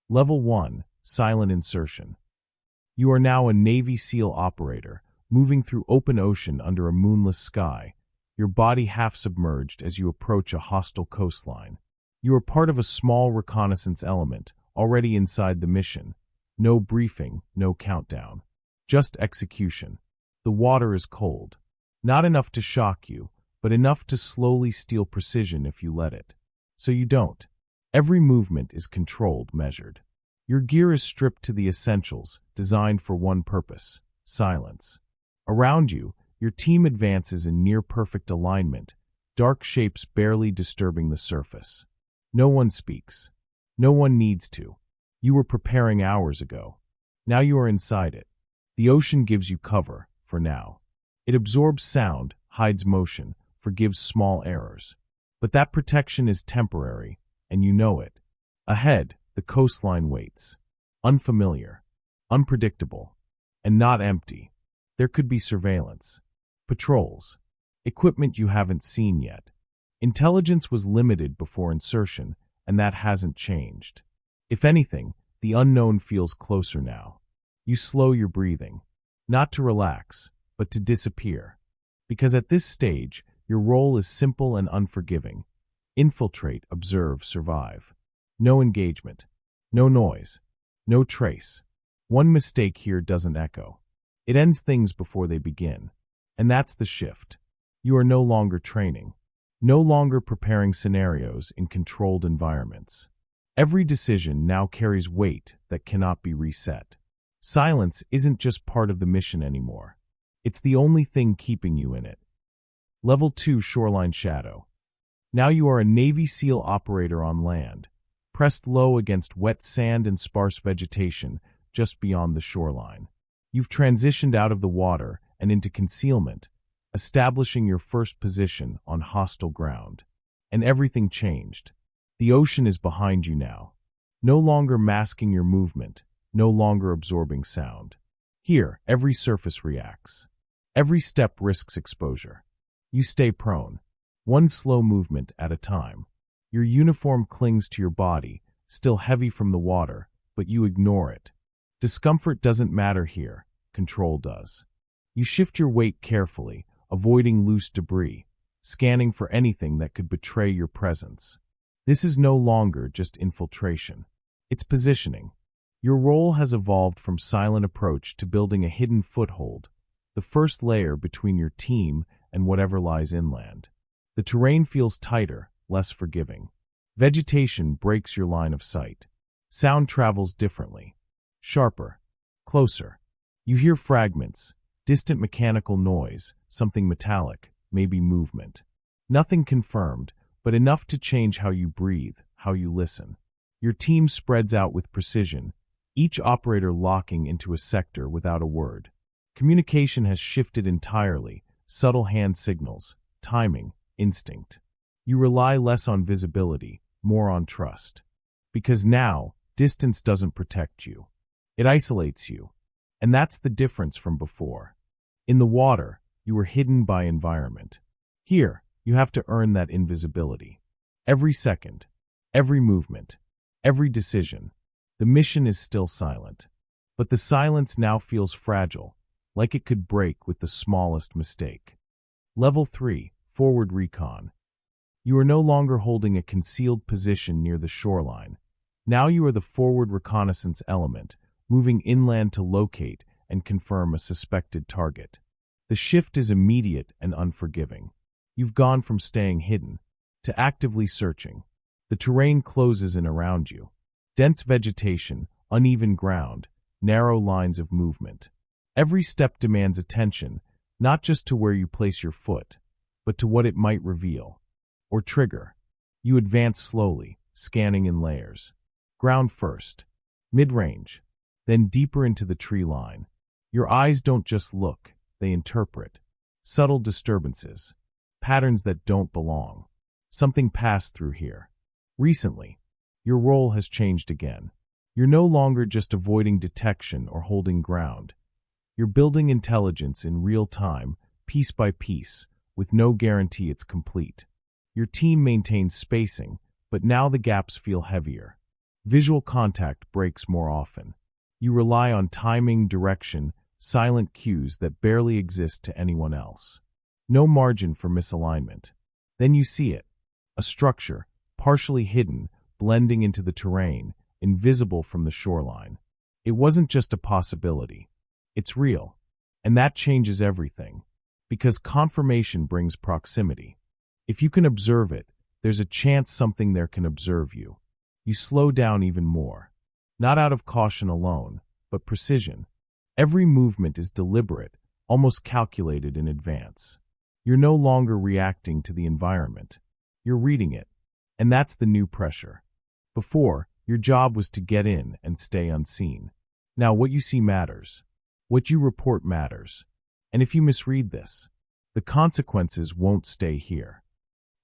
Level 1, Silent Insertion. You are now a Navy SEAL operator, moving through open ocean under a moonless sky, your body half submerged as you approach a hostile coastline. You are part of a small reconnaissance element, already inside the mission. No briefing, no countdown. Just execution. The water is cold. Not enough to shock you, but enough to slowly steal precision if you let it. So you don't. Every movement is controlled, measured. Your gear is stripped to the essentials, designed for one purpose: silence. Around you, your team advances in near-perfect alignment, dark shapes barely disturbing the surface. No one speaks. No one needs to. You were preparing hours ago. Now you are inside it. The ocean gives you cover, for now. It absorbs sound, hides motion, forgives small errors. But that protection is temporary, and you know it. Ahead, the coastline waits. Unfamiliar, unpredictable, and not empty. There could be surveillance, patrols, equipment you haven't seen yet. Intelligence was limited before insertion, and that hasn't changed. If anything, the unknown feels closer now. You slow your breathing, not to relax, but to disappear. Because at this stage, your role is simple and unforgiving. Infiltrate, observe, survive. No engagement, no noise, no trace. One mistake here doesn't echo. It ends things before they begin. And that's the shift. You are no longer training, no longer preparing scenarios in controlled environments. Every decision now carries weight that cannot be reset. Silence isn't just part of the mission anymore. It's the only thing keeping you in it. Level 2, Shoreline Shadow. Now you are a Navy SEAL operator on land, pressed low against wet sand and sparse vegetation just beyond the shoreline. You've transitioned out of the water and into concealment, establishing your first position on hostile ground. And everything changed. The ocean is behind you now, no longer masking your movement, no longer absorbing sound. Here, every surface reacts. Every step risks exposure. You stay prone, one slow movement at a time. Your uniform clings to your body, still heavy from the water, but you ignore it. Discomfort doesn't matter here, control does. You shift your weight carefully, avoiding loose debris, scanning for anything that could betray your presence. This is no longer just infiltration. It's positioning. Your role has evolved from silent approach to building a hidden foothold, the first layer between your team and whatever lies inland. The terrain feels tighter, less forgiving. Vegetation breaks your line of sight. Sound travels differently, sharper, closer. You hear fragments, distant mechanical noise, something metallic, maybe movement. Nothing confirmed, but enough to change how you breathe, how you listen. Your team spreads out with precision, each operator locking into a sector without a word. Communication has shifted entirely, subtle hand signals, timing, instinct. You rely less on visibility, more on trust. Because now, distance doesn't protect you. It isolates you. And that's the difference from before. In the water, you were hidden by environment. Here, you have to earn that invisibility. Every second, every movement, every decision. The mission is still silent. But the silence now feels fragile, like it could break with the smallest mistake. Level 3, Forward Recon. You are no longer holding a concealed position near the shoreline. Now you are the forward reconnaissance element, moving inland to locate and confirm a suspected target. The shift is immediate and unforgiving. You've gone from staying hidden to actively searching. The terrain closes in around you. Dense vegetation, uneven ground, narrow lines of movement. Every step demands attention, not just to where you place your foot, but to what it might reveal or trigger. You advance slowly, scanning in layers. Ground first, mid-range, then deeper into the tree line. Your eyes don't just look, they interpret. Subtle disturbances, patterns that don't belong. Something passed through here. Recently, your role has changed again. You're no longer just avoiding detection or holding ground. You're building intelligence in real time, piece by piece, with no guarantee it's complete. Your team maintains spacing, but now the gaps feel heavier. Visual contact breaks more often. You rely on timing, direction, silent cues that barely exist to anyone else. No margin for misalignment. Then you see it. A structure, partially hidden, blending into the terrain, invisible from the shoreline. It wasn't just a possibility. It's real. And that changes everything. Because confirmation brings proximity. If you can observe it, there's a chance something there can observe you. You slow down even more. Not out of caution alone, but precision. Every movement is deliberate, almost calculated in advance. You're no longer reacting to the environment. You're reading it. And that's the new pressure. Before, your job was to get in and stay unseen. Now what you see matters. What you report matters. And if you misread this, the consequences won't stay here.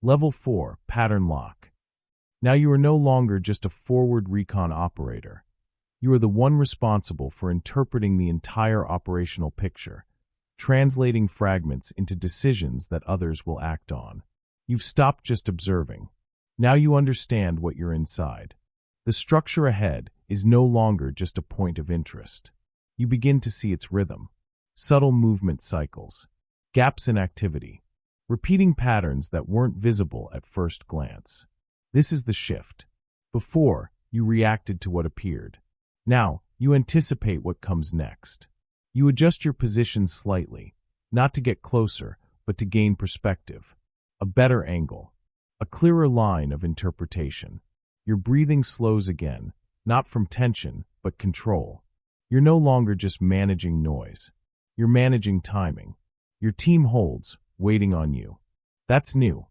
Level 4, Pattern Lock. Now you are no longer just a forward recon operator. You are the one responsible for interpreting the entire operational picture, translating fragments into decisions that others will act on. You've stopped just observing. Now you understand what you're inside. The structure ahead is no longer just a point of interest. You begin to see its rhythm, subtle movement cycles, gaps in activity, repeating patterns that weren't visible at first glance. This is the shift. Before, you reacted to what appeared. Now, you anticipate what comes next. You adjust your position slightly, not to get closer, but to gain perspective. A better angle. A clearer line of interpretation. Your breathing slows again, not from tension, but control. You're no longer just managing noise. You're managing timing. Your team holds, waiting on you. That's new.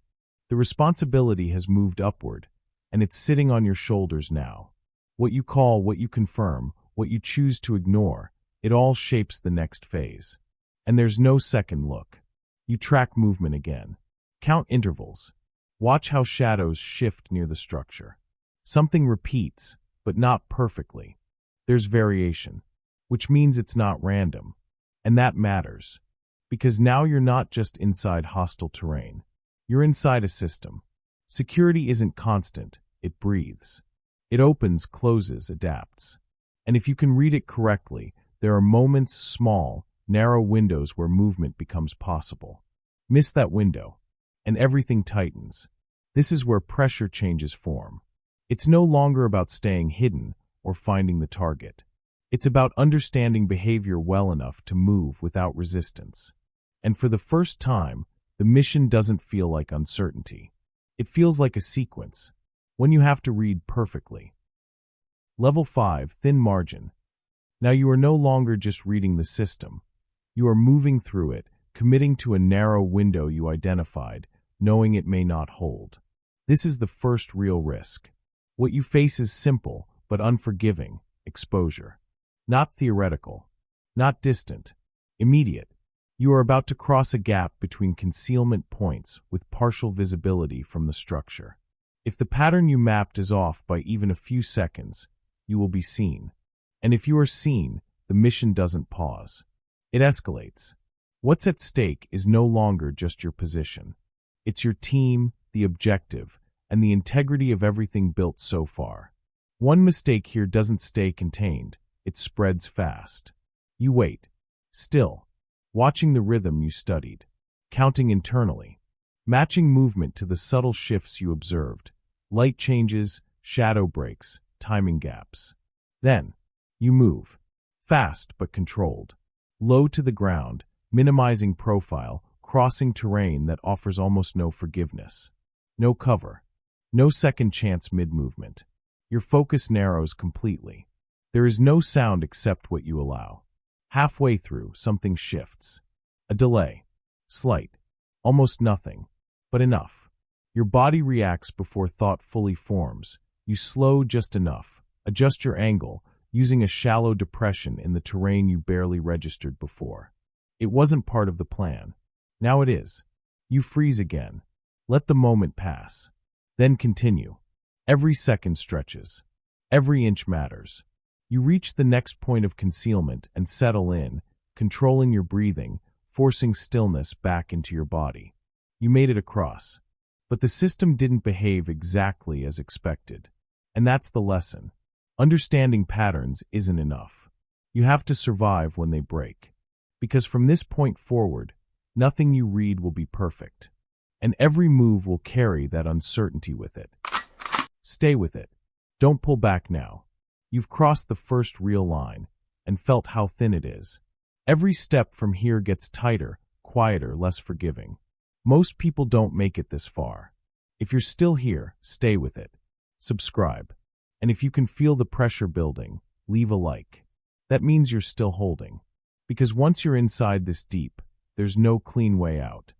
The responsibility has moved upward, and it's sitting on your shoulders now. What you call, what you confirm, what you choose to ignore, it all shapes the next phase. And there's no second look. You track movement again. Count intervals. Watch how shadows shift near the structure. Something repeats, but not perfectly. There's variation, which means it's not random. And that matters. Because now you're not just inside hostile terrain. You're inside a system. Security isn't constant, it breathes. It opens, closes, adapts. And if you can read it correctly, there are moments, small, narrow windows where movement becomes possible. Miss that window, and everything tightens. This is where pressure changes form. It's no longer about staying hidden or finding the target. It's about understanding behavior well enough to move without resistance. And for the first time, the mission doesn't feel like uncertainty. It feels like a sequence, one you have to read perfectly. Level 5, Thin Margin. Now you are no longer just reading the system. You are moving through it, committing to a narrow window you identified, knowing it may not hold. This is the first real risk. What you face is simple, but unforgiving: exposure. Not theoretical, not distant, immediate. You are about to cross a gap between concealment points with partial visibility from the structure. If the pattern you mapped is off by even a few seconds, you will be seen. And if you are seen, the mission doesn't pause. It escalates. What's at stake is no longer just your position. It's your team, the objective, and the integrity of everything built so far. One mistake here doesn't stay contained. It spreads fast. You wait, still, watching the rhythm you studied, counting internally, matching movement to the subtle shifts you observed, light changes, shadow breaks, timing gaps. Then, you move, fast but controlled, low to the ground, minimizing profile, crossing terrain that offers almost no forgiveness. No cover, no second chance mid-movement. Your focus narrows completely. There is no sound except what you allow. Halfway through, something shifts. A delay. Slight. Almost nothing. But enough. Your body reacts before thought fully forms. You slow just enough. Adjust your angle, using a shallow depression in the terrain you barely registered before. It wasn't part of the plan. Now it is. You freeze again. Let the moment pass. Then continue. Every second stretches. Every inch matters. You reach the next point of concealment and settle in, controlling your breathing, forcing stillness back into your body. You made it across. But the system didn't behave exactly as expected. And that's the lesson. Understanding patterns isn't enough. You have to survive when they break. Because from this point forward, nothing you read will be perfect. And every move will carry that uncertainty with it. Stay with it. Don't pull back now. You've crossed the first real line and felt how thin it is. Every step from here gets tighter, quieter, less forgiving. Most people don't make it this far. If you're still here, stay with it. Subscribe. And if you can feel the pressure building, leave a like. That means you're still holding. Because once you're inside this deep, there's no clean way out.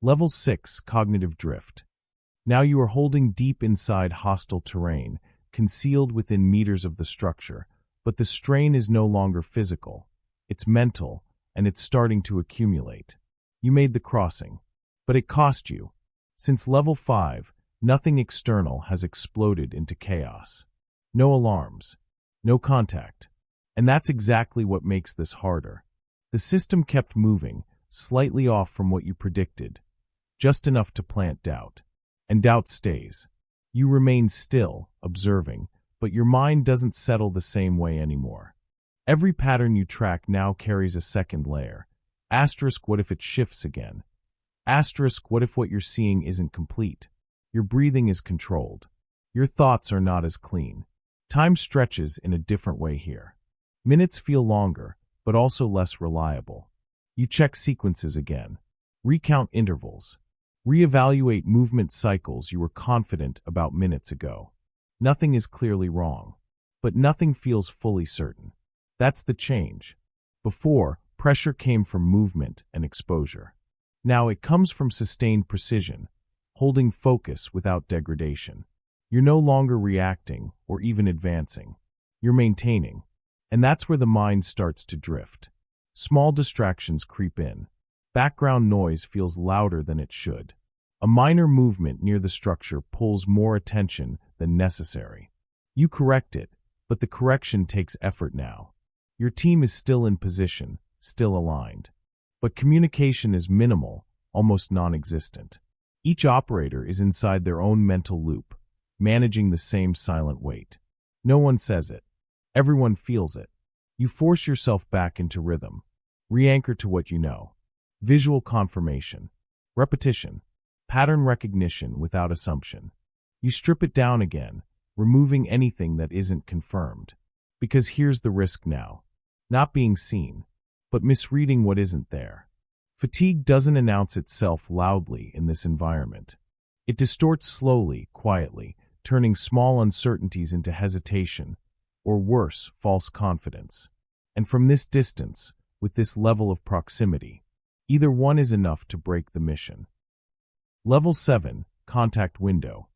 Level 6, Cognitive Drift. Now you are holding deep inside hostile terrain, concealed within meters of the structure, but the strain is no longer physical. It's mental, and it's starting to accumulate. You made the crossing, but it cost you. Since level 5, nothing external has exploded into chaos. No alarms, no contact. And that's exactly what makes this harder. The system kept moving, slightly off from what you predicted, just enough to plant doubt. And doubt stays. You remain still, observing, but your mind doesn't settle the same way anymore. Every pattern you track now carries a second layer. Asterisk, what if it shifts again? Asterisk, what if what you're seeing isn't complete? Your breathing is controlled. Your thoughts are not as clean. Time stretches in a different way here. Minutes feel longer, but also less reliable. You check sequences again. Recount intervals. Reevaluate movement cycles you were confident about minutes ago. Nothing is clearly wrong, but nothing feels fully certain. That's the change. Before, pressure came from movement and exposure. Now it comes from sustained precision, holding focus without degradation. You're no longer reacting or even advancing. You're maintaining. And that's where the mind starts to drift. Small distractions creep in. Background noise feels louder than it should. A minor movement near the structure pulls more attention than necessary. You correct it, but the correction takes effort now. Your team is still in position, still aligned. But communication is minimal, almost non-existent. Each operator is inside their own mental loop, managing the same silent weight. No one says it. Everyone feels it. You force yourself back into rhythm. Re-anchor to what you know. Visual confirmation. Repetition. Pattern recognition without assumption. You strip it down again, removing anything that isn't confirmed. Because here's the risk now. Not being seen, but misreading what isn't there. Fatigue doesn't announce itself loudly in this environment. It distorts slowly, quietly, turning small uncertainties into hesitation, or worse, false confidence. And from this distance, with this level of proximity, either one is enough to break the mission. Level 7, Contact Window.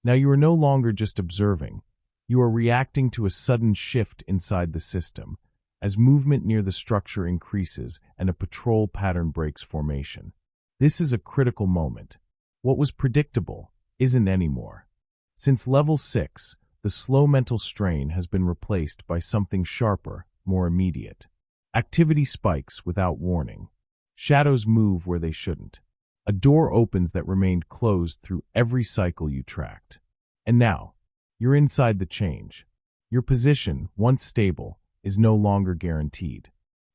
Now you are no longer just observing. You are reacting to a sudden shift inside the system, as movement near the structure increases and a patrol pattern breaks formation. This is a critical moment. What was predictable isn't anymore. Since level 6, the slow mental strain has been replaced by something sharper, more immediate. Activity spikes without warning. Shadows move where they shouldn't. A door opens that remained closed through every cycle you tracked. And now, you're inside the change. Your position, once stable, is no longer guaranteed.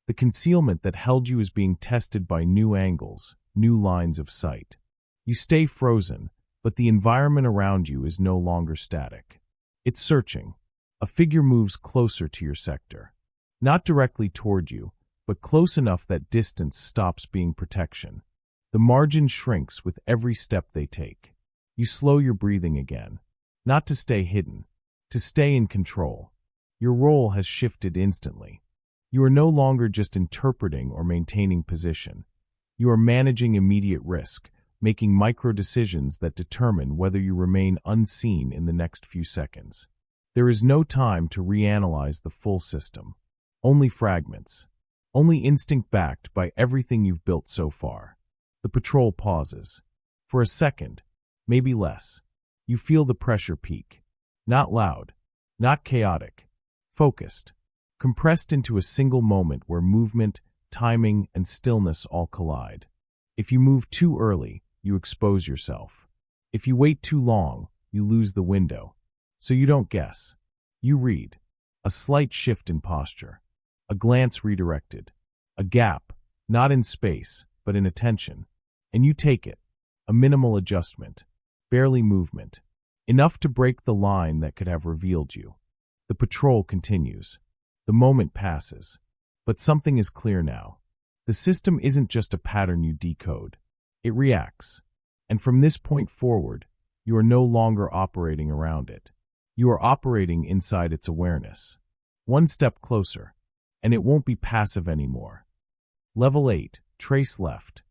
The concealment that held you is being tested by new angles, new lines of sight. You stay frozen, but the environment around you is no longer static. It's searching. A figure moves closer to your sector. Not directly toward you, but close enough that distance stops being protection. The margin shrinks with every step they take. You slow your breathing again. Not to stay hidden, to stay in control. Your role has shifted instantly. You are no longer just interpreting or maintaining position. You are managing immediate risk, making micro-decisions that determine whether you remain unseen in the next few seconds. There is no time to reanalyze the full system. Only fragments. Only instinct backed by everything you've built so far. The patrol pauses. For a second, maybe less. You feel the pressure peak. Not loud, not chaotic. Focused. Compressed into a single moment where movement, timing, and stillness all collide. If you move too early, you expose yourself. If you wait too long, you lose the window. So you don't guess. You read. A slight shift in posture. A glance redirected. A gap, not in space, but in attention. And you take it. A minimal adjustment. Barely movement. Enough to break the line that could have revealed you. The patrol continues. The moment passes. But something is clear now. The system isn't just a pattern you decode. It reacts. And from this point forward, you are no longer operating around it. You are operating inside its awareness. One step closer, and it won't be passive anymore. Level 8, trace left.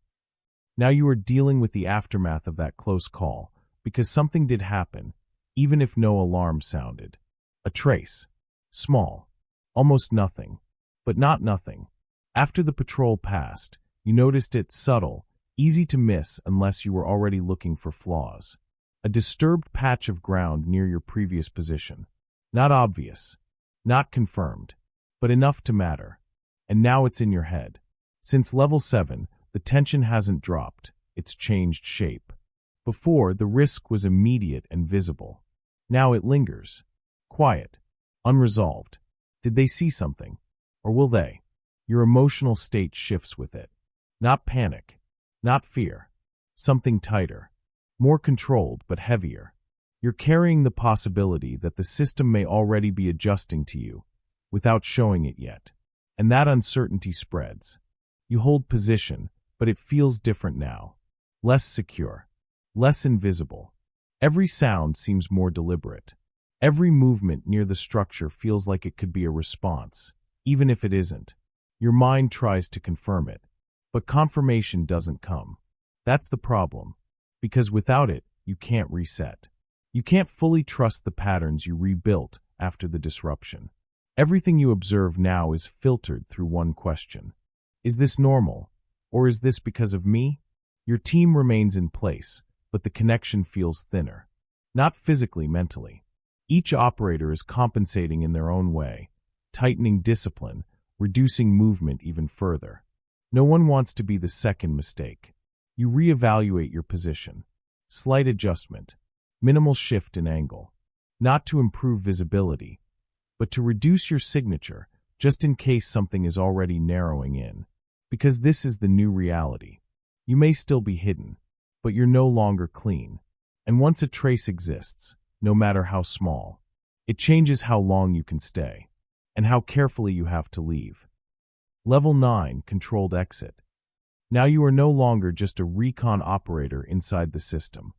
Now you are dealing with the aftermath of that close call, because something did happen, even if no alarm sounded. A trace. Small. Almost nothing. But not nothing. After the patrol passed, you noticed it subtle, easy to miss unless you were already looking for flaws. A disturbed patch of ground near your previous position. Not obvious. Not confirmed. But enough to matter. And now it's in your head. Since level 7, the tension hasn't dropped. It's changed shape. Before, the risk was immediate and visible. Now it lingers. Quiet. Unresolved. Did they see something? Or will they? Your emotional state shifts with it. Not panic. Not fear. Something tighter. More controlled, but heavier. You're carrying the possibility that the system may already be adjusting to you, without showing it yet. And that uncertainty spreads. You hold position, but it feels different now. Less secure. Less invisible. Every sound seems more deliberate. Every movement near the structure feels like it could be a response, even if it isn't. Your mind tries to confirm it, but confirmation doesn't come. That's the problem, because without it, you can't reset. You can't fully trust the patterns you rebuilt after the disruption. Everything you observe now is filtered through one question. Is this normal, or is this because of me? Your team remains in place, but the connection feels thinner. Not physically, mentally. Each operator is compensating in their own way, tightening discipline, reducing movement even further. No one wants to be the second mistake. You reevaluate your position. Slight adjustment. Minimal shift in angle. Not to improve visibility, but to reduce your signature, just in case something is already narrowing in. Because this is the new reality. You may still be hidden, but you're no longer clean. And once a trace exists, no matter how small, it changes how long you can stay, and how carefully you have to leave. Level 9, controlled exit. Now you are no longer just a recon operator inside the system.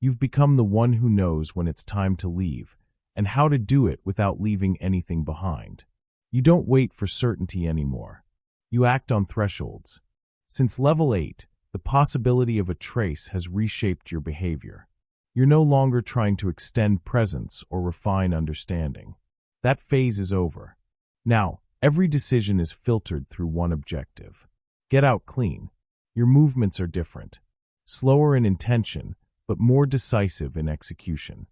You've become the one who knows when it's time to leave, and how to do it without leaving anything behind. You don't wait for certainty anymore. You act on thresholds. Since level 8, the possibility of a trace has reshaped your behavior. You're no longer trying to extend presence or refine understanding. That phase is over. Now, every decision is filtered through one objective. Get out clean. Your movements are different. Slower in intention, but more decisive in execution.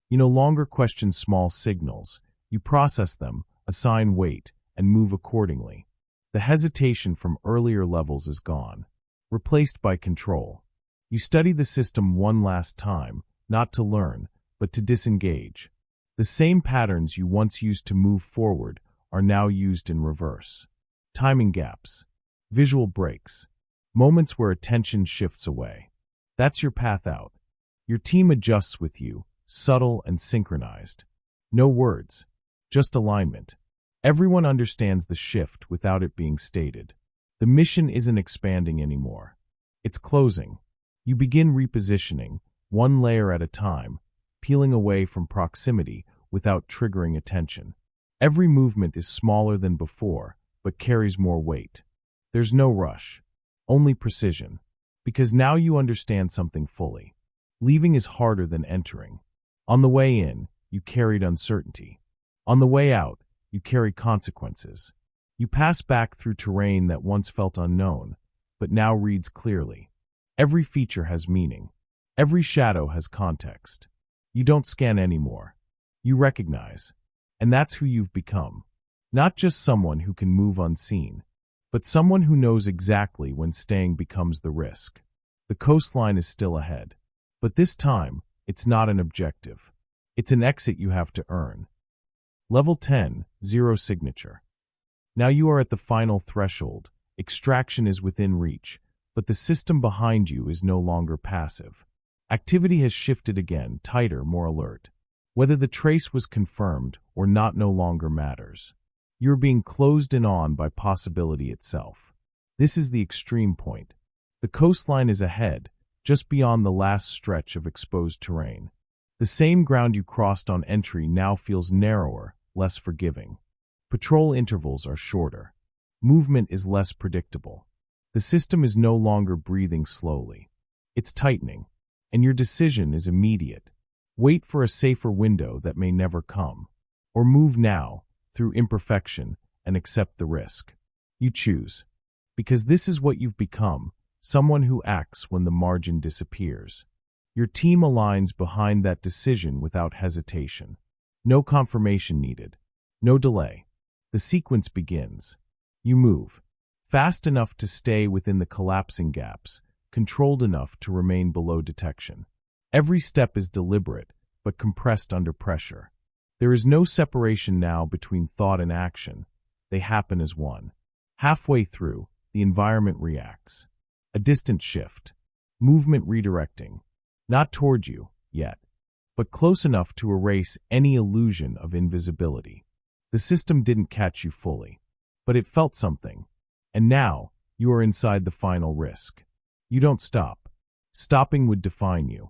You no longer question small signals. You process them, assign weight, and move accordingly. The hesitation from earlier levels is gone, replaced by control. You study the system one last time, not to learn, but to disengage. The same patterns you once used to move forward are now used in reverse. Timing gaps, visual breaks, moments where attention shifts away. That's your path out. Your team adjusts with you, subtle and synchronized. No words, just alignment. Everyone understands the shift without it being stated. The mission isn't expanding anymore. It's closing. You begin repositioning, one layer at a time, peeling away from proximity without triggering attention. Every movement is smaller than before, but carries more weight. There's no rush, only precision, because now you understand something fully. Leaving is harder than entering. On the way in, you carried uncertainty. On the way out, you carry consequences. You pass back through terrain that once felt unknown, but now reads clearly. Every feature has meaning. Every shadow has context. You don't scan anymore. You recognize. And that's who you've become. Not just someone who can move unseen, but someone who knows exactly when staying becomes the risk. The coastline is still ahead. But this time, it's not an objective. It's an exit you have to earn. Level 10, Zero Signature. Now you are at the final threshold. Extraction is within reach, but the system behind you is no longer passive. Activity has shifted again, tighter, more alert. Whether the trace was confirmed or not no longer matters. You're being closed in on by possibility itself. This is the extreme point. The coastline is ahead, just beyond the last stretch of exposed terrain. The same ground you crossed on entry now feels narrower, less forgiving. Patrol intervals are shorter. Movement is less predictable. The system is no longer breathing slowly. It's tightening, and your decision is immediate. Wait for a safer window that may never come. Or move now, through imperfection, and accept the risk. You choose. Because this is what you've become, someone who acts when the margin disappears. Your team aligns behind that decision without hesitation. No confirmation needed. No delay. The sequence begins. You move. Fast enough to stay within the collapsing gaps, controlled enough to remain below detection. Every step is deliberate, but compressed under pressure. There is no separation now between thought and action. They happen as one. Halfway through, the environment reacts. A distant shift. Movement redirecting. Not toward you, yet, but close enough to erase any illusion of invisibility. The system didn't catch you fully, but it felt something. And now, you are inside the final risk. You don't stop. Stopping would define you.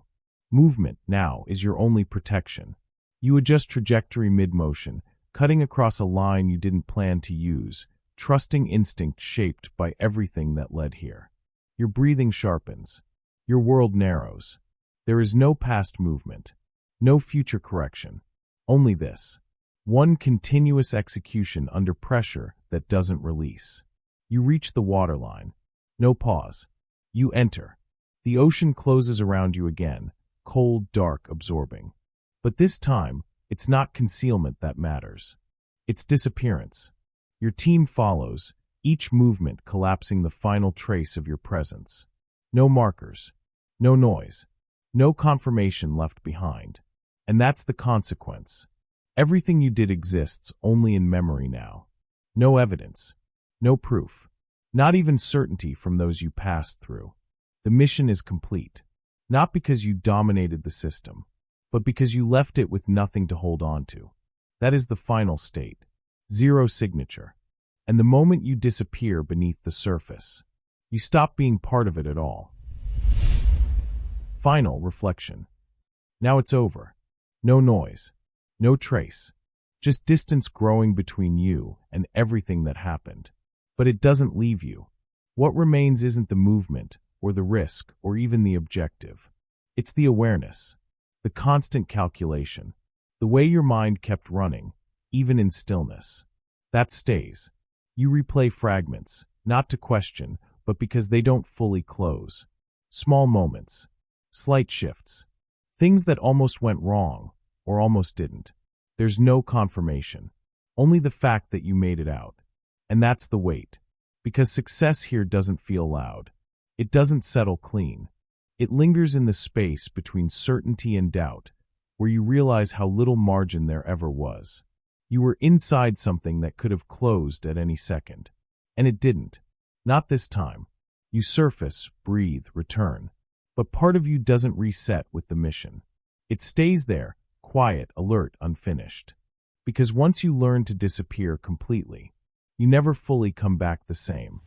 Movement, now, is your only protection. You adjust trajectory mid-motion, cutting across a line you didn't plan to use, trusting instinct shaped by everything that led here. Your breathing sharpens. Your world narrows. There is no past movement, no future correction, only this. One continuous execution under pressure that doesn't release. You reach the waterline. No pause. You enter. The ocean closes around you again, cold, dark, absorbing. But this time, it's not concealment that matters. It's disappearance. Your team follows, each movement collapsing the final trace of your presence. No markers. No noise. No confirmation left behind. And that's the consequence. Everything you did exists only in memory now. No evidence. No proof. Not even certainty from those you passed through. The mission is complete. Not because you dominated the system, but because you left it with nothing to hold on to. That is the final state. Zero signature. And the moment you disappear beneath the surface, you stop being part of it at all. Final reflection. Now it's over. No noise. No trace. Just distance growing between you and everything that happened. But it doesn't leave you. What remains isn't the movement, or the risk, or even the objective. It's the awareness. The constant calculation. The way your mind kept running, even in stillness. That stays. You replay fragments, not to question, but because they don't fully close. Small moments. Slight shifts. Things that almost went wrong, or almost didn't. There's no confirmation. Only the fact that you made it out. And that's the weight. Because success here doesn't feel loud. It doesn't settle clean. It lingers in the space between certainty and doubt, where you realize how little margin there ever was. You were inside something that could have closed at any second. And it didn't. Not this time. You surface, breathe, return. But part of you doesn't reset with the mission. It stays there, quiet, alert, unfinished. Because once you learn to disappear completely, you never fully come back the same.